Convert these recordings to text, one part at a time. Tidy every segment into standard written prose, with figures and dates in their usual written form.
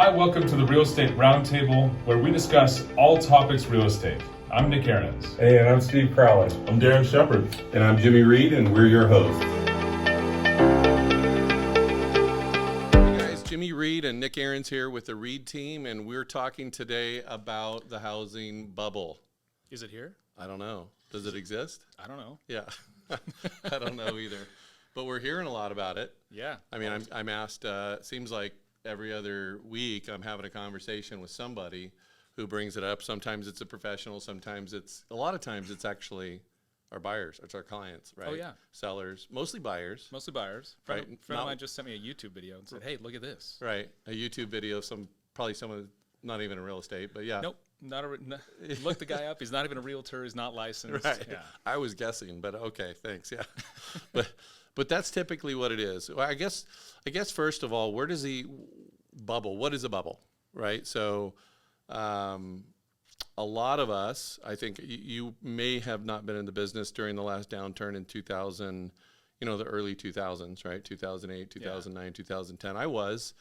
Hi, welcome to the Real Estate Roundtable, where we discuss all topics real estate. I'm Nick Ahrens. Hey, and I'm Steve Crowley. I'm Darren Shepard. And I'm Jimmy Reed, and we're your hosts. Hey guys, Jimmy Reed and Nick Ahrens here with the Reed team, and we're talking today about the housing bubble. Is it here? I don't know. Does it exist? I don't know. Yeah, I don't know either. But we're hearing a lot about it. Yeah. I mean, I'm asked, it seems like every other week I'm having a conversation with somebody who brings it up. Sometimes it's a professional, a lot of times it's actually our buyers, it's our clients, right? Oh, yeah. Sellers, mostly buyers. Mostly buyers. Right. Friend of mine just sent me a YouTube video and said, hey, look at this. Right, a YouTube video of probably someone not even in real estate, but yeah. Nope. Look the guy up. He's not even a realtor. He's not licensed. Right. Yeah. I was guessing, but okay, thanks. Yeah. But that's typically what it is. Well, I guess first of all, where does the bubble? What is a bubble? Right? So a lot of us, I think you may have not been in the business during the last downturn in 2000, the early 2000s, right? 2008, 2009, 2010. I was.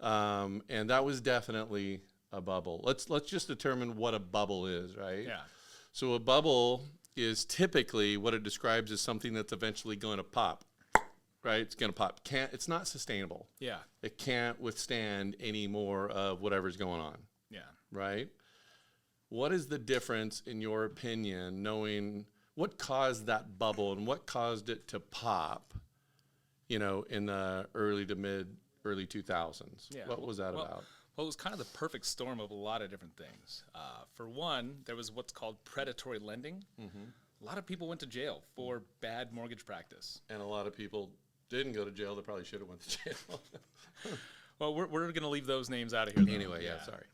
And that was definitely a bubble. Let's just determine what a bubble is, right? Yeah. So a bubble is typically what it describes as something that's eventually going to pop, right? It's going to pop. It's not sustainable. Yeah. It can't withstand any more of whatever's going on. Yeah. Right? What is the difference, in your opinion, knowing what caused that bubble and what caused it to pop, in the early 2000s? Yeah. What was that about? Well, it was kind of the perfect storm of a lot of different things. For one, there was what's called predatory lending. Mm-hmm. A lot of people went to jail for bad mortgage practice. And a lot of people didn't go to jail. They probably should have went to jail. Well, we're going to leave those names out of here, though. Anyway, yeah, sorry.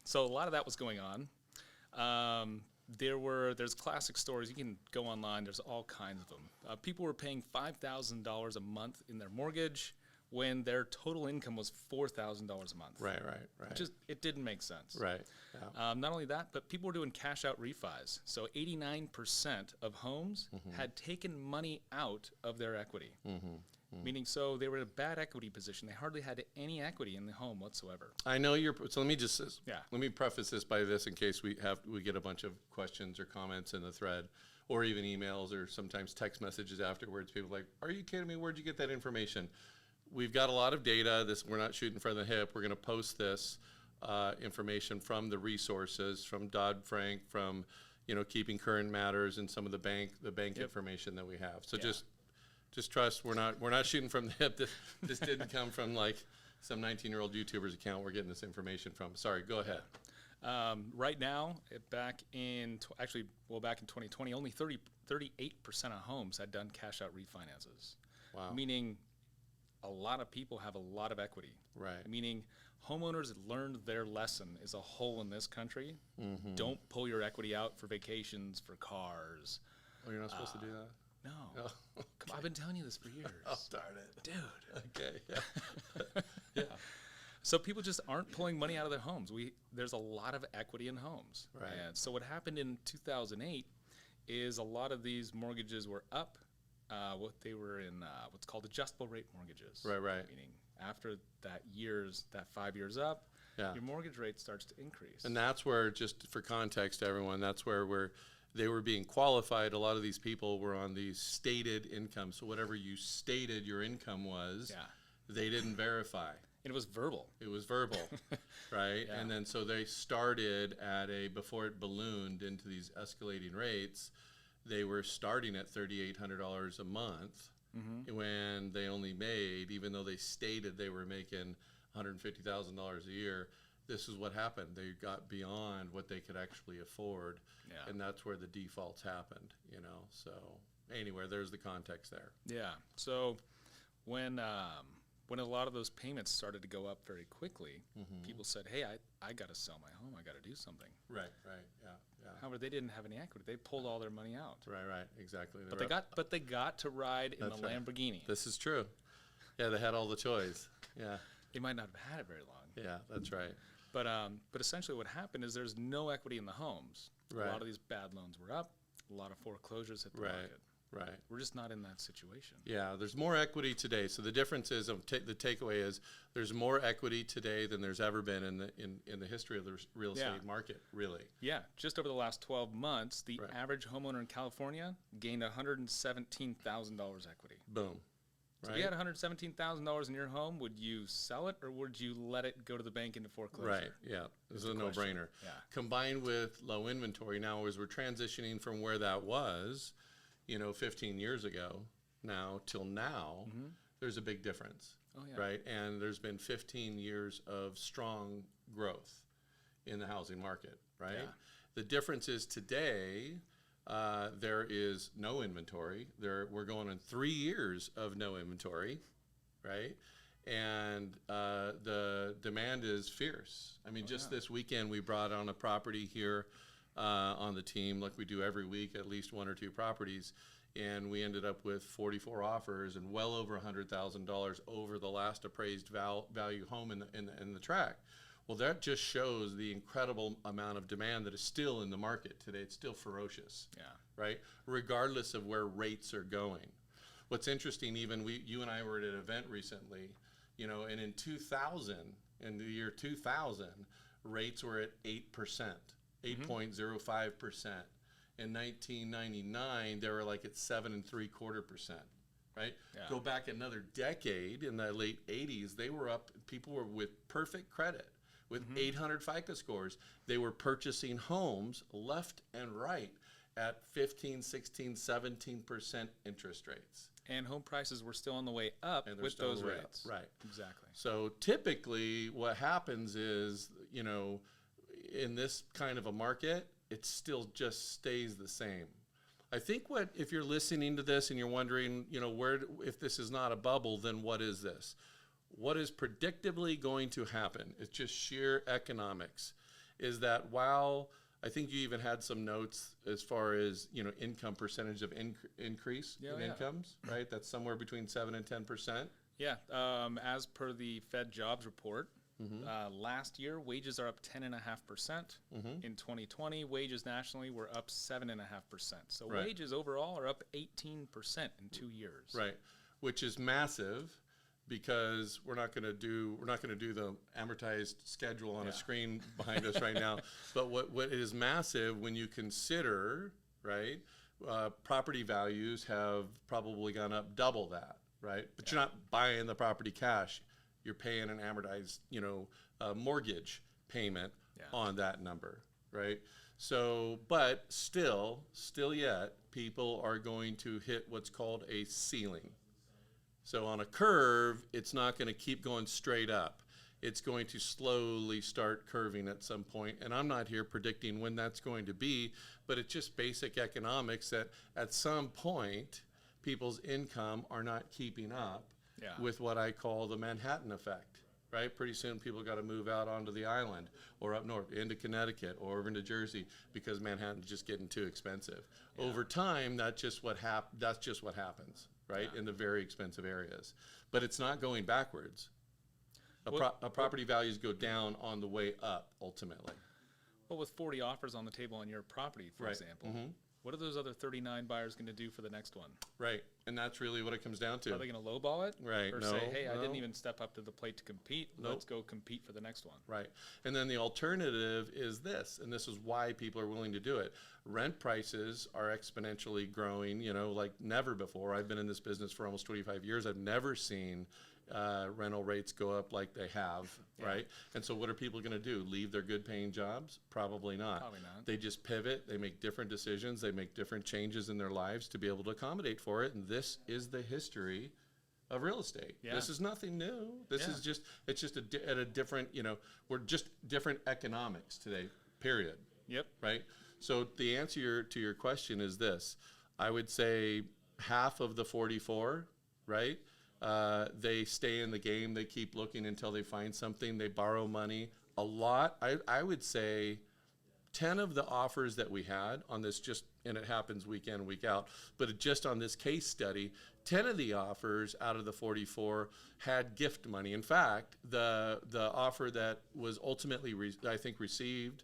So a lot of that was going on. There's classic stories. You can go online. There's all kinds of them. People were paying $5,000 a month in their mortgage when their total income was $4,000 a month. Right. It didn't make sense. Right. Yeah. Not only that, but people were doing cash out refis. So 89% of homes had taken money out of their equity. Meaning, so they were in a bad equity position. They hardly had any equity in the home whatsoever. I know so let me preface this by this in case we get a bunch of questions or comments in the thread, or even emails or sometimes text messages afterwards. People are like, are you kidding me? Where'd you get that information? We've got a lot of data. We're not shooting from the hip. We're going to post this information from the resources, from Dodd-Frank, from Keeping Current Matters, and some of the bank information that we have. So just trust. We're not shooting from the hip. This didn't come from like some 19-year-old YouTuber's account. We're getting this information from. Sorry, go ahead. Right now, back in 2020, only 38% of homes had done cash out refinances. Wow. Meaning, a lot of people have a lot of equity. Right. Meaning, homeowners learned their lesson as a whole in this country. Mm-hmm. Don't pull your equity out for vacations, for cars. Oh, you're not supposed to do that? No. Oh, okay. Come on, I've been telling you this for years. Oh, darn it. Dude. Okay, yeah. Yeah. So people just aren't pulling money out of their homes. There's a lot of equity in homes. Right. And so what happened in 2008 is a lot of these mortgages were up. They were in what's called adjustable rate mortgages. Right. Meaning after that 5 years up, Yeah. your mortgage rate starts to increase. And that's where, just for context, everyone, that's where they were being qualified. A lot of these people were on these stated incomes. So whatever you stated your income was, they didn't verify. And it was verbal. It was verbal, right? Yeah. And then so they started before it ballooned into these escalating rates, they were starting at $3,800 a month when they only made, even though they stated they were making $150,000 a year, this is what happened. They got beyond what they could actually afford, and that's where the defaults happened, So anyway, there's the context there. Yeah. So when a lot of those payments started to go up very quickly, people said, hey, I got to sell my home. I got to do something. Right, yeah. However, they didn't have any equity. They pulled all their money out. Right, exactly. But they got to ride in the Lamborghini. This is true. Yeah, they had all the toys. Yeah. They might not have had it very long. Yeah, that's right. But essentially what happened is there's no equity in the homes. Right. A lot of these bad loans were up. A lot of foreclosures hit the market. Right. We're just not in that situation. Yeah, there's more equity today. So the difference is, the takeaway is, there's more equity today than there's ever been in the history of the real estate market, really. Yeah, just over the last 12 months, the Right. average homeowner in California gained $117,000 equity. Boom. So Right? if you had $117,000 in your home, would you sell it or would you let it go to the bank into foreclosure? Right, yeah, this is a no-brainer. Yeah. Combined with low inventory, now as we're transitioning from where that was, 15 years ago now till now, there's a big difference. Oh, yeah. Right, and there's been 15 years of strong growth in the housing market, right? Yeah. The difference is today, there is no inventory. We're going on 3 years of no inventory, right? And the demand is fierce. I mean, this weekend we brought on a property here on the team, like we do every week, at least 1 or 2 properties, and we ended up with 44 offers and well over $100,000 over the last appraised value home in the tract. Well, that just shows the incredible amount of demand that is still in the market today. It's still ferocious, right? Regardless of where rates are going. What's interesting, even you and I were at an event recently, and in the year 2000, rates were at 8%, 8.05%. In 1999, they were like at 7.75%, right? Yeah. Go back another decade, in the late 80s, they were up, people were with perfect credit, with 800 FICO scores. They were purchasing homes left and right at 15, 16, 17% interest rates. And home prices were still on the way up with those rates. Right. Exactly. So typically what happens is, in this kind of a market, it still just stays the same. I think if you're listening to this and you're wondering, if this is not a bubble, then what is this? What is predictably going to happen? It's just sheer economics. Is that while I think you even had some notes as far as, income percentage of increase in incomes, right? That's somewhere between 7 and 10%. Yeah. As per the Fed jobs report, last year, wages are up 10.5%. In 2020, wages nationally were up 7.5%. So wages overall are up 18% in 2 years. Right, which is massive, because we're not going to do the amortized schedule on a screen behind us right now. But what is massive when you consider, right, property values have probably gone up double that, right? But you're not buying the property cash. You're paying an amortized, mortgage payment on that number, right? So, but still yet, people are going to hit what's called a ceiling. So on a curve, it's not going to keep going straight up. It's going to slowly start curving at some point. And I'm not here predicting when that's going to be, but it's just basic economics that at some point, people's income are not keeping up with what I call the Manhattan effect, right? Pretty soon people got to move out onto the island or up north into Connecticut or over into Jersey because Manhattan's just getting too expensive. Over time, that's just what happens, right? In the very expensive areas. But it's not going backwards. Property values go down on the way up, ultimately. Well, with 40 offers on the table on your property, for example, what are those other 39 buyers going to do for the next one? Right, and that's really what it comes down to. Are they going to lowball it? Right, Or say, hey, I didn't even step up to the plate to compete. Let's go compete for the next one. Right, and then the alternative is this, and this is why people are willing to do it. Rent prices are exponentially growing, like never before. I've been in this business for almost 25 years. I've never seen rental rates go up like they have, right? And so what are people going to do? Leave their good paying jobs? Probably not. Probably not. They just pivot. They make different decisions. They make different changes in their lives to be able to accommodate for it. And this is the history of real estate. Yeah. This is nothing new. This is just, it's just at a different, we're just different economics today, period. Yep. Right? So the answer to your question is this. I would say half of the 44, right? They stay in the game. They keep looking until they find something. They borrow money. A lot, I would say 10 of the offers that we had on this and it happens week in, week out, but just on this case study, 10 of the offers out of the 44 had gift money. In fact, the offer that was ultimately, I think, received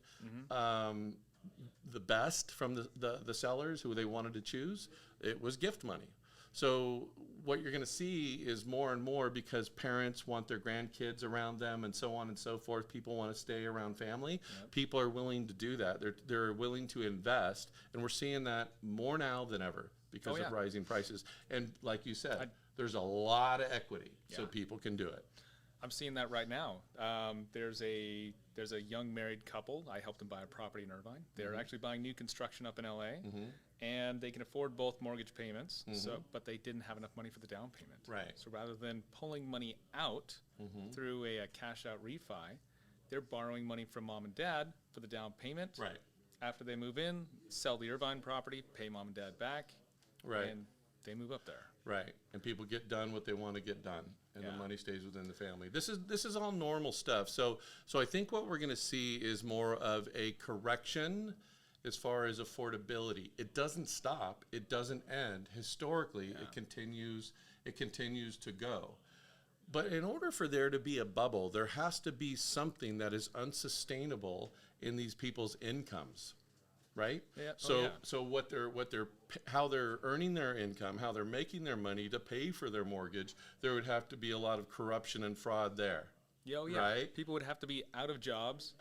the best from the sellers who they wanted to choose it was gift money. So what you're going to see is more and more, because parents want their grandkids around them and so on and so forth. People want to stay around family. Yep. People are willing to do that. They're willing to invest, and we're seeing that more now than ever because of rising prices. And like you said, there's a lot of equity, so people can do it. I'm seeing that right now. There's a young married couple. I helped them buy a property in Irvine. They're actually buying new construction up in LA, and they can afford both mortgage payments. But they didn't have enough money for the down payment. Right. So rather than pulling money out through a cash out refi, they're borrowing money from mom and dad for the down payment. Right. After they move in, sell the Irvine property, pay mom and dad back, and they move up there. Right, and people get done what they want to get done, and the money stays within the family. This is all normal stuff. So I think what we're going to see is more of a correction as far as affordability. It doesn't stop. It doesn't end. Historically, it continues. It continues to go. But in order for there to be a bubble, there has to be something that is unsustainable in these people's incomes. Right. Yeah. So how they're earning their income, how they're making their money to pay for their mortgage, there would have to be a lot of corruption and fraud there. Yeah. Right. People would have to be out of jobs.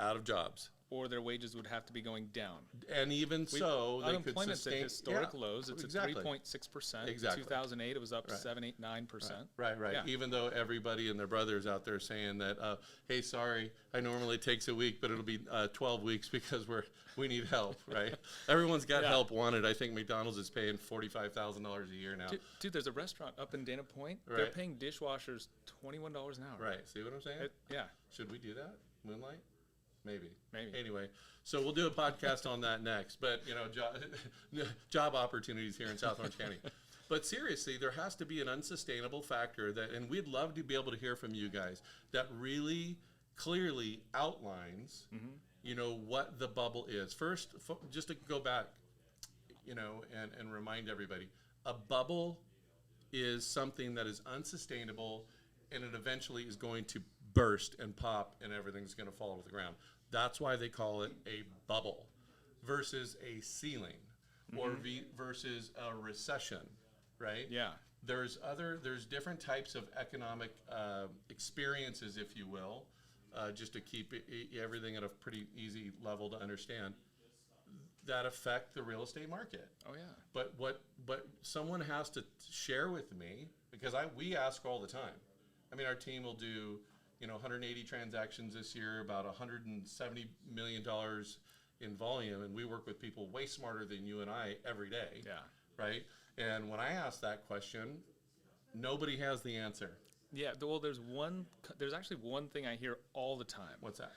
Or their wages would have to be going down. And even so, they could unemployment's sustain at historic lows. It's at 3.6%. Exactly. 2008, it was up 7, 8, 9%. Right. Yeah. Even though everybody and their brothers out there saying that, hey, sorry, I normally takes a week, but it'll be 12 weeks because we need help, right? Everyone's got help wanted. I think McDonald's is paying $45,000 a year now. Dude, there's a restaurant up in Dana Point. Right. They're paying dishwashers $21 an hour. Right. See what I'm saying? Should we do that? Moonlight? Maybe. Anyway, so we'll do a podcast on that next. But, job opportunities here in South Orange County. But seriously, there has to be an unsustainable factor and we'd love to be able to hear from you guys that really clearly outlines, what the bubble is. First, just to go back, and remind everybody, a bubble is something that is unsustainable, and it eventually is going to burst and pop, and everything's going to fall to the ground. That's why they call it a bubble versus a ceiling or versus a recession, right? Yeah. There's different types of economic experiences, if you will, just to keep everything at a pretty easy level to understand, that affect the real estate market. Oh yeah. But what someone has to share with me, because we ask all the time. I mean, our team will do 180 transactions this year, about $170 million in volume, and we work with people way smarter than you and I every day. Yeah. Right? And when I ask that question, nobody has the answer. Yeah. Well, there's actually one thing I hear all the time. What's that?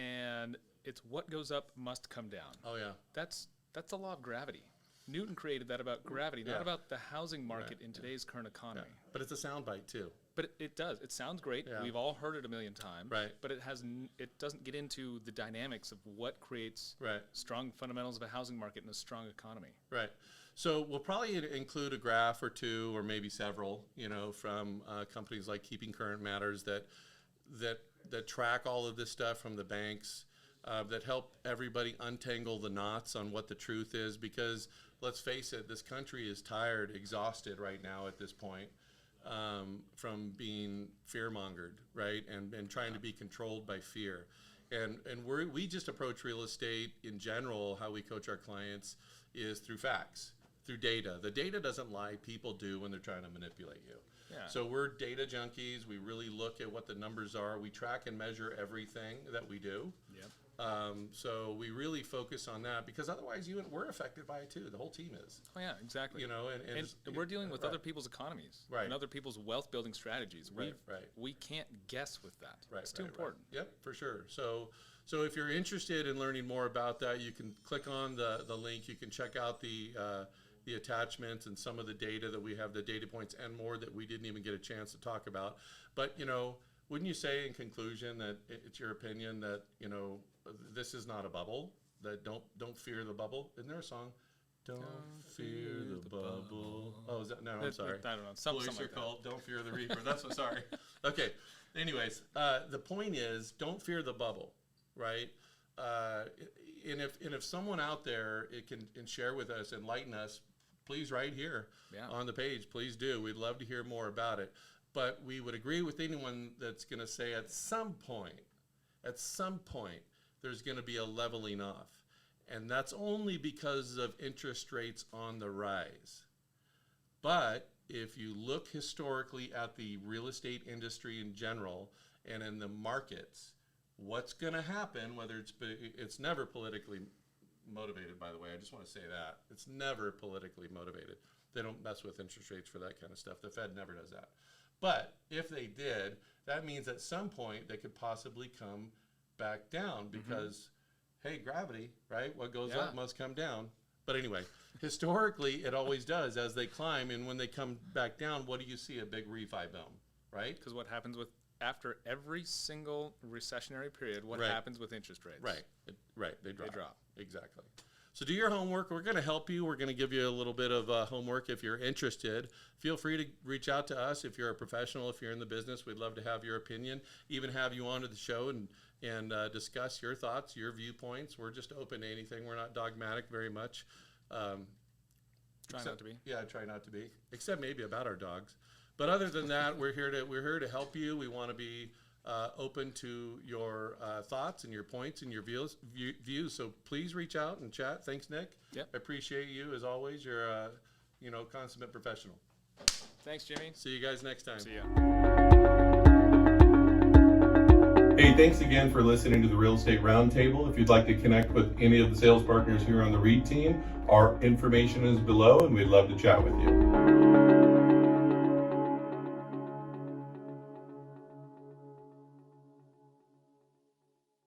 And it's what goes up must come down. Oh yeah. That's the law of gravity. Newton created that about gravity, not about the housing market in today's current economy. Yeah. But it's a soundbite too. But it does. It sounds great. Yeah. We've all heard it a million times. Right. But it doesn't get into the dynamics of what creates strong fundamentals of a housing market and a strong economy. Right. So we'll probably include a graph or two, or maybe several, from companies like Keeping Current Matters that track all of this stuff from the banks, that help everybody untangle the knots on what the truth is. Because let's face it, this country is tired, exhausted right now at this point. From being fear-mongered, right, and trying to be controlled by fear, and we just approach real estate in general. How we coach our clients is through facts, through data. The data doesn't lie; people do when they're trying to manipulate you. Yeah. So we're data junkies. We really look at what the numbers are. We track and measure everything that we do. Yep. So we really focus on that, because otherwise we're affected by it too. The whole team is. Oh yeah, exactly. And we're dealing with other people's economies, and other people's wealth building strategies. We can't guess with that. It's too important. Yep, for sure. So if you're interested in learning more about that, you can click on the link. You can check out the attachments and some of the data that we have, the data points and more that we didn't even get a chance to talk about. But wouldn't you say in conclusion that it's your opinion that this is not a bubble? That don't fear the bubble. Isn't there a song? Don't fear the bubble. Oh, is that? No, I'm sorry. I don't know. Something like that. Called Don't Fear the Reaper. That's what. Sorry. Okay. Anyways, the point is, don't fear the bubble, right? And if someone out there can share with us, enlighten us, please write here on the page. Please do. We'd love to hear more about it. But we would agree with anyone that's going to say at some point, there's going to be a leveling off. And that's only because of interest rates on the rise. But if you look historically at the real estate industry in general and in the markets, what's going to happen, whether it's never politically motivated, by the way, I just want to say that. It's never politically motivated. They don't mess with interest rates for that kind of stuff. The Fed never does that. But if they did, that means at some point they could possibly come back down because, hey, gravity, right? What goes up must come down. But anyway, historically, it always does as they climb. And when they come back down, what do you see? A big refi boom, right? Because what happens after every single recessionary period, what happens with interest rates? Right. They drop. Exactly. So do your homework. We're going to help you. We're going to give you a little bit of homework if you're interested. Feel free to reach out to us if you're a professional, if you're in the business. We'd love to have your opinion, even have you onto the show and discuss your thoughts, your viewpoints. We're just open to anything. We're not dogmatic very much. Try not to be. Yeah, try not to be, except maybe about our dogs. But other than that, we're here to help you. We want to be open to your thoughts and your points and your views. So please reach out and chat. Thanks, Nick. Yep. I appreciate you as always. You're a consummate professional. Thanks, Jimmy. See you guys next time. See ya. Hey, thanks again for listening to the Real Estate Roundtable. If you'd like to connect with any of the sales partners here on the REIT team, our information is below and we'd love to chat with you.